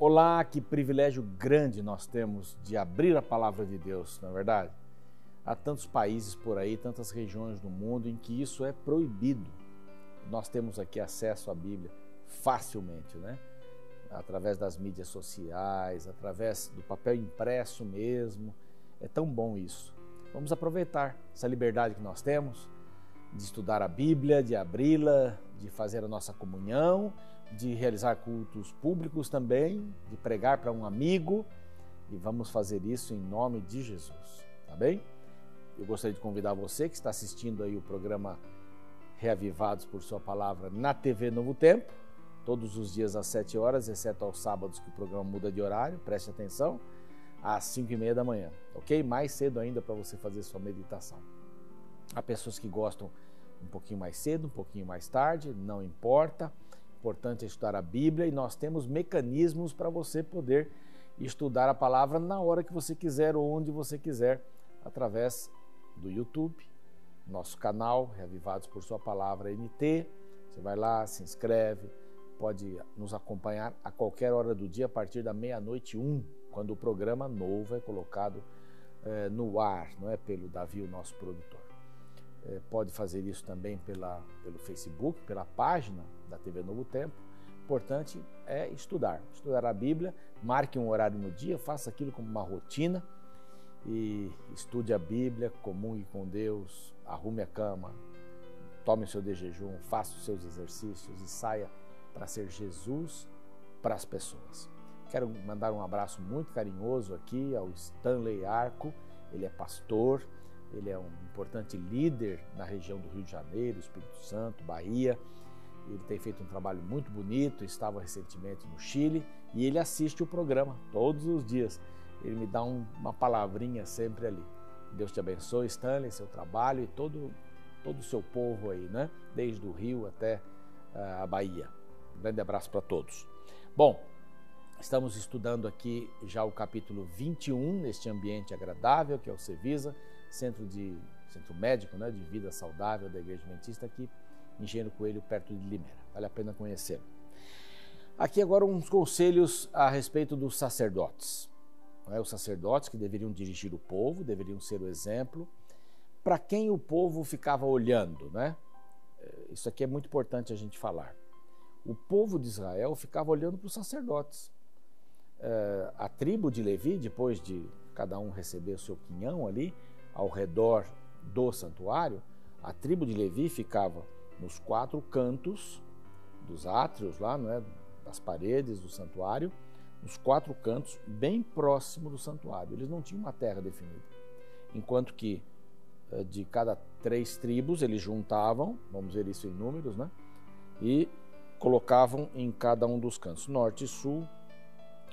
Olá, que privilégio grande nós temos de abrir a palavra de Deus, não é verdade? Há tantos países por aí, tantas regiões do mundo em que isso é proibido. Nós temos aqui acesso à Bíblia facilmente, né? Através das mídias sociais, através do papel impresso mesmo. É tão bom isso. Vamos aproveitar essa liberdade que nós temos de estudar a Bíblia, de abri-la, de fazer a nossa comunhão, de realizar cultos públicos também, de pregar para um amigo, e vamos fazer isso em nome de Jesus, tá bem? Eu gostaria de convidar você que está assistindo aí o programa Reavivados por Sua Palavra na TV Novo Tempo, todos os dias às 7 horas, exceto aos sábados que o programa muda de horário, preste atenção, às 5h30 da manhã, ok? Mais cedo ainda para você fazer sua meditação. Há pessoas que gostam um pouquinho mais cedo, um pouquinho mais tarde, não importa. O importante é estudar a Bíblia e nós temos mecanismos para você poder estudar a palavra na hora que você quiser ou onde você quiser, através do YouTube, nosso canal Reavivados por Sua Palavra NT. Você vai lá, se inscreve, pode nos acompanhar a qualquer hora do dia a partir da 00h01, quando o programa novo é colocado no ar, não é, pelo Davi, o nosso produtor. Pode fazer isso também pelo Facebook, pela página da TV Novo Tempo. O importante é estudar a Bíblia, marque um horário no dia, faça aquilo como uma rotina e estude a Bíblia, comungue com Deus, arrume a cama, tome o seu de jejum, faça os seus exercícios e saia para ser Jesus para as pessoas. Quero mandar um abraço muito carinhoso aqui ao Stanley Arco, ele é pastor, ele é um importante líder na região do Rio de Janeiro, Espírito Santo, Bahia. Ele tem feito um trabalho muito bonito, estava recentemente no Chile e ele assiste o programa todos os dias. Ele me dá uma palavrinha sempre ali. Deus te abençoe, Stanley, seu trabalho e todo o seu povo aí, né? Desde o Rio até a Bahia. Um grande abraço para todos. Bom, estamos estudando aqui já o capítulo 21, neste ambiente agradável, que é o Cevisa, Centro Médico, né, de Vida Saudável da Igreja Adventista, aqui em Engenheiro Coelho, perto de Limeira. Vale a pena conhecê-lo. Aqui agora uns conselhos a respeito dos sacerdotes. Os sacerdotes que deveriam dirigir o povo, deveriam ser o exemplo. Para quem o povo ficava olhando, né? Isso aqui é muito importante a gente falar. O povo de Israel ficava olhando para os sacerdotes. A tribo de Levi, depois de cada um receber o seu quinhão ali, ao redor do santuário, a tribo de Levi ficava nos 4 cantos dos átrios, lá, não é, das paredes do santuário, nos 4 cantos, bem próximo do santuário. Eles não tinham uma terra definida. Enquanto que de cada 3 tribos eles juntavam, vamos ver isso em números, né? E colocavam em cada um dos cantos, norte e sul,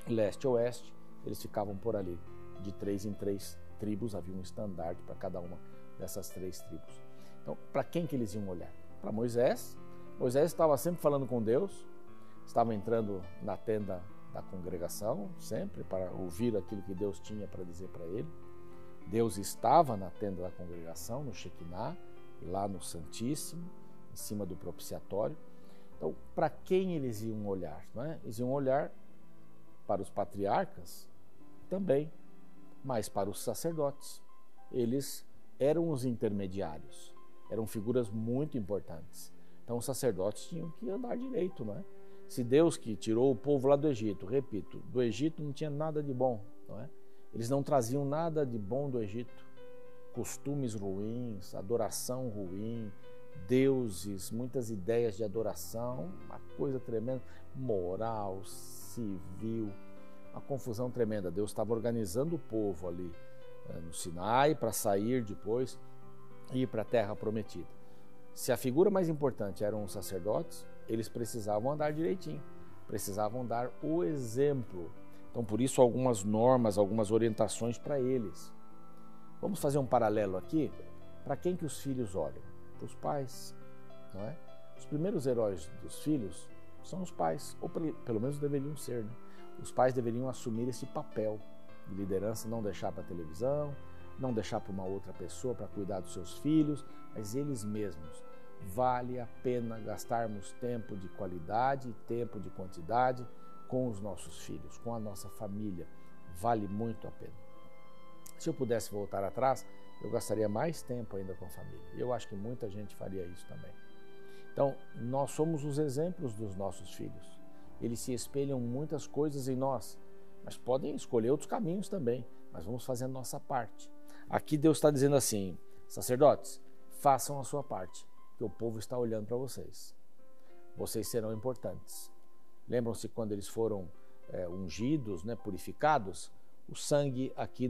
leste e oeste, eles ficavam por ali, de 3 em 3 tribos, havia um estandarte para cada uma dessas 3 tribos. Então, para quem que eles iam olhar? Para Moisés. Moisés estava sempre falando com Deus, estava entrando na tenda da congregação, sempre para ouvir aquilo que Deus tinha para dizer para ele. Deus estava na tenda da congregação, no Shekinah, lá no Santíssimo, em cima do propiciatório. Então, para quem eles iam olhar? Não é? Eles iam olhar para os patriarcas também, mas para os sacerdotes. Eles eram os intermediários, eram figuras muito importantes. Então os sacerdotes tinham que andar direito, não é? Se Deus que tirou o povo lá do Egito, repito, do Egito não tinha nada de bom, não é? Eles não traziam nada de bom do Egito. Costumes ruins, adoração ruim, deuses, muitas ideias de adoração, uma coisa tremenda, moral, civil, uma confusão tremenda. Deus estava organizando o povo ali no Sinai para sair depois e ir para a terra prometida. Se a figura mais importante eram os sacerdotes, eles precisavam andar direitinho, precisavam dar o exemplo. Então, por isso, algumas normas, algumas orientações para eles. Vamos fazer um paralelo aqui. Para quem que os filhos olham? Para os pais, não é? Os primeiros heróis dos filhos são os pais, ou pelo menos deveriam ser, né? Os pais deveriam assumir esse papel de liderança, não deixar para a televisão, não deixar para uma outra pessoa para cuidar dos seus filhos, mas eles mesmos. Vale a pena gastarmos tempo de qualidade e tempo de quantidade com os nossos filhos, com a nossa família, vale muito a pena. Se eu pudesse voltar atrás, eu gastaria mais tempo ainda com a família. Eu acho que muita gente faria isso também. Então, nós somos os exemplos dos nossos filhos. Eles se espelham muitas coisas em nós, mas podem escolher outros caminhos também, mas vamos fazer a nossa parte. Aqui Deus está dizendo assim: sacerdotes, façam a sua parte, que o povo está olhando para vocês. Vocês serão importantes. Lembram-se quando eles foram ungidos, purificados? O sangue aqui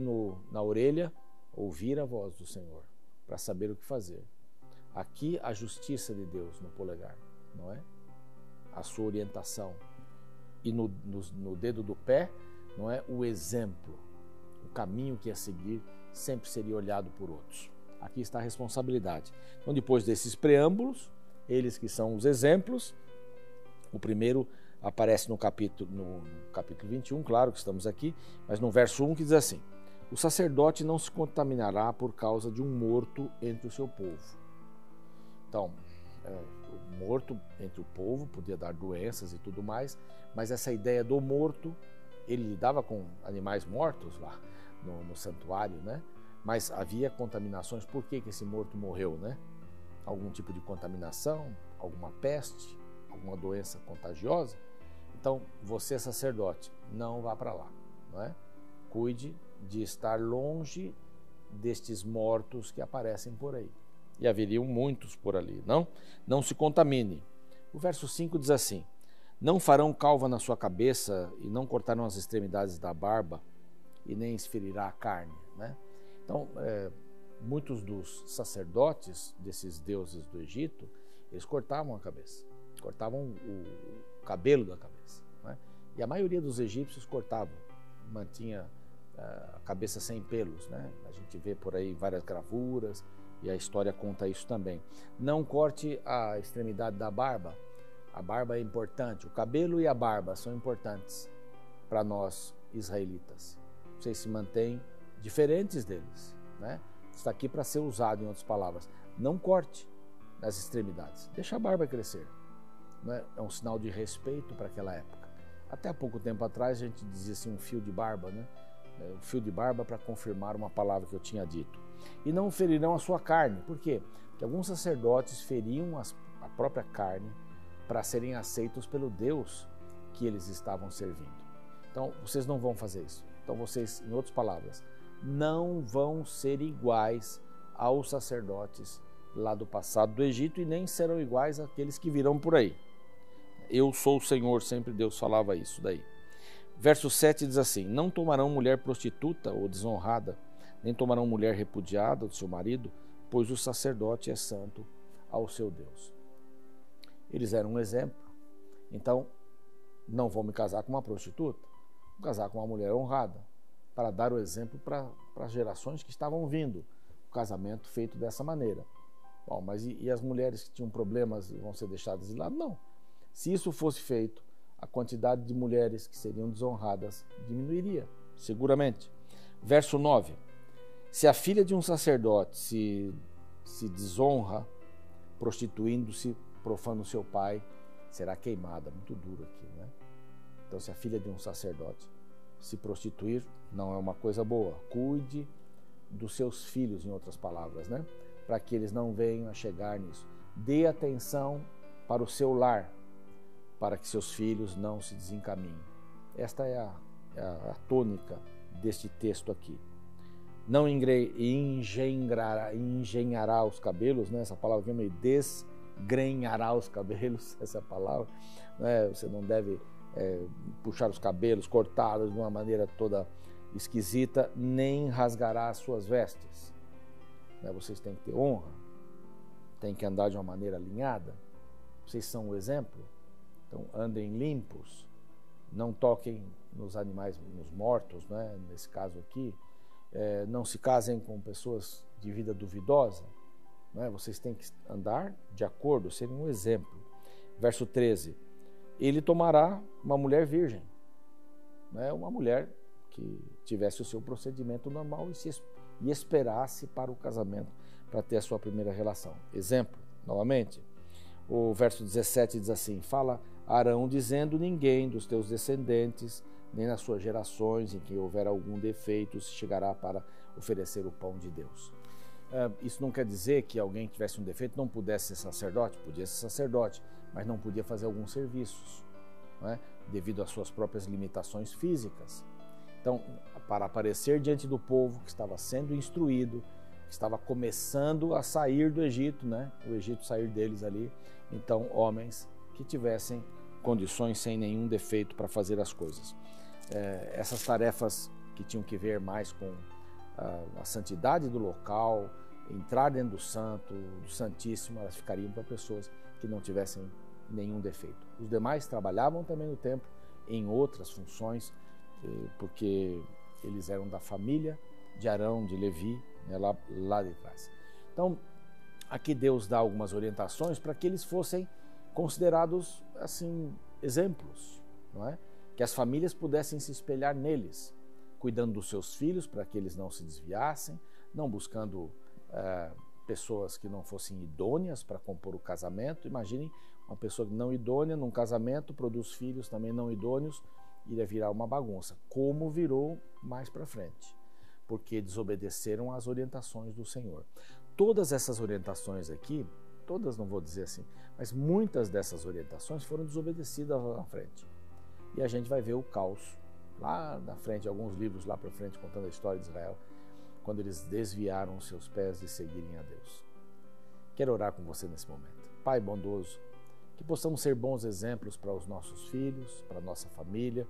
na orelha, ouvir a voz do Senhor, para saber o que fazer. Aqui a justiça de Deus no polegar, não é? A sua orientação. E no dedo do pé, não é? O exemplo, o caminho que a seguir sempre seria olhado por outros. Aqui está a responsabilidade. Então, depois desses preâmbulos, eles que são os exemplos, o primeiro aparece no capítulo 21, claro que estamos aqui, mas no verso 1 que diz assim: o sacerdote não se contaminará por causa de um morto entre o seu povo. Então, o morto entre o povo podia dar doenças e tudo mais, mas essa ideia do morto, ele lidava com animais mortos lá no santuário, né? Mas havia contaminações. Por que esse morto morreu, né? Algum tipo de contaminação, alguma peste, alguma doença contagiosa. Então, você, sacerdote, não vá para lá, não é? Cuide de estar longe destes mortos que aparecem por aí. E haveriam muitos por ali, não? Não se contamine. O verso 5 diz assim: não farão calva na sua cabeça e não cortarão as extremidades da barba e nem esferirá a carne, né? Então, muitos dos sacerdotes desses deuses do Egito, eles cortavam a cabeça, cortavam o cabelo da cabeça, né? E a maioria dos egípcios cortavam, mantinha a cabeça sem pelos, né? A gente vê por aí várias gravuras e a história conta isso também. Não corte a extremidade da barba. A barba é importante, o cabelo e a barba são importantes para nós israelitas. Vocês se mantêm diferentes deles, né? Está aqui para ser usado, em outras palavras. Não corte as extremidades, deixa a barba crescer, né? É um sinal de respeito para aquela época. Até há pouco tempo atrás a gente dizia assim, um fio de barba, né? Um fio de barba para confirmar uma palavra que eu tinha dito. E não ferirão a sua carne. Por quê? Porque alguns sacerdotes feriam a própria carne para serem aceitos pelo Deus que eles estavam servindo. Então, vocês não vão fazer isso. Então, vocês, em outras palavras, não vão ser iguais aos sacerdotes lá do passado do Egito e nem serão iguais àqueles que virão por aí. Eu sou o Senhor, sempre Deus falava isso daí. Verso 7 diz assim: não tomarão mulher prostituta ou desonrada, nem tomarão mulher repudiada do seu marido, pois o sacerdote é santo ao seu Deus. Eles eram um exemplo. Então, não vou me casar com uma prostituta, vou casar com uma mulher honrada, para dar o exemplo para as gerações que estavam vindo. O casamento feito dessa maneira. Bom, mas e as mulheres que tinham problemas vão ser deixadas de lado? Não. Se isso fosse feito, a quantidade de mulheres que seriam desonradas diminuiria, seguramente. Verso 9. Se a filha de um sacerdote se desonra, prostituindo-se, profana o seu pai, será queimada. Muito duro aqui, né? Então, se a filha de um sacerdote se prostituir, não é uma coisa boa. Cuide dos seus filhos, em outras palavras, né? Para que eles não venham a chegar nisso. Dê atenção para o seu lar, para que seus filhos não se desencaminhem. Esta é a tônica deste texto aqui. Não engenhará os cabelos, né? Essa palavra aqui é meio desgrenhará os cabelos, essa palavra, né? Você não deve puxar os cabelos, cortá-los de uma maneira toda esquisita, nem rasgará as suas vestes, né? Vocês têm que ter honra, têm que andar de uma maneira alinhada. Vocês são o exemplo. Então, andem limpos, não toquem nos animais, nos mortos, né? Nesse caso aqui, não se casem com pessoas de vida duvidosa, né? Vocês têm que andar de acordo, serem um exemplo. Verso 13, ele tomará uma mulher virgem, né? Uma mulher que tivesse o seu procedimento normal e esperasse para o casamento, para ter a sua primeira relação. Exemplo, novamente, o verso 17 diz assim: fala Arão, dizendo: ninguém dos teus descendentes, nem nas suas gerações em que houver algum defeito, se chegará para oferecer o pão de Deus. Isso não quer dizer que alguém que tivesse um defeito não pudesse ser sacerdote, podia ser sacerdote, mas não podia fazer alguns serviços, não é? Devido às suas próprias limitações físicas. Então, para aparecer diante do povo que estava sendo instruído, que estava começando a sair do Egito, né? O Egito sair deles ali, então homens que tivessem condições sem nenhum defeito para fazer as coisas. Essas tarefas que tinham que ver mais com a santidade do local, entrar dentro do santo, do santíssimo, elas ficariam para pessoas que não tivessem nenhum defeito. Os demais trabalhavam também no templo em outras funções, porque eles eram da família de Arão, de Levi, né, lá de trás. Então, aqui Deus dá algumas orientações para que eles fossem considerados assim exemplos, não é? Que as famílias pudessem se espelhar neles, cuidando dos seus filhos para que eles não se desviassem, não buscando pessoas que não fossem idôneas para compor o casamento. Imaginem uma pessoa não idônea num casamento, produz filhos também não idôneos, iria virar uma bagunça, como virou mais para frente, porque desobedeceram às orientações do Senhor. Todas essas orientações aqui, todas não vou dizer assim, mas muitas dessas orientações foram desobedecidas lá na frente. E a gente vai ver o caos lá na frente, alguns livros lá para frente contando a história de Israel, quando eles desviaram os seus pés de seguirem a Deus. Quero orar com você nesse momento. Pai bondoso, que possamos ser bons exemplos para os nossos filhos, para a nossa família,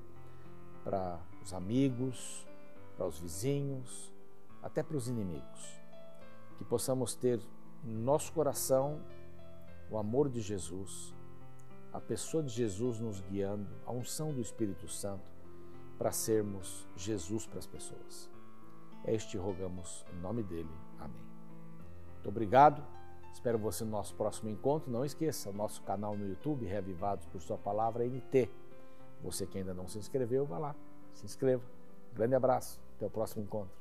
para os amigos, para os vizinhos, até para os inimigos. Que possamos ter no nosso coração o amor de Jesus, a pessoa de Jesus nos guiando, a unção do Espírito Santo, para sermos Jesus para as pessoas. Este rogamos em nome dele. Amém. Muito obrigado. Espero você no nosso próximo encontro. Não esqueça, o nosso canal no YouTube, Reavivados por Sua Palavra, NT. Você que ainda não se inscreveu, vá lá, se inscreva. Grande abraço. Até o próximo encontro.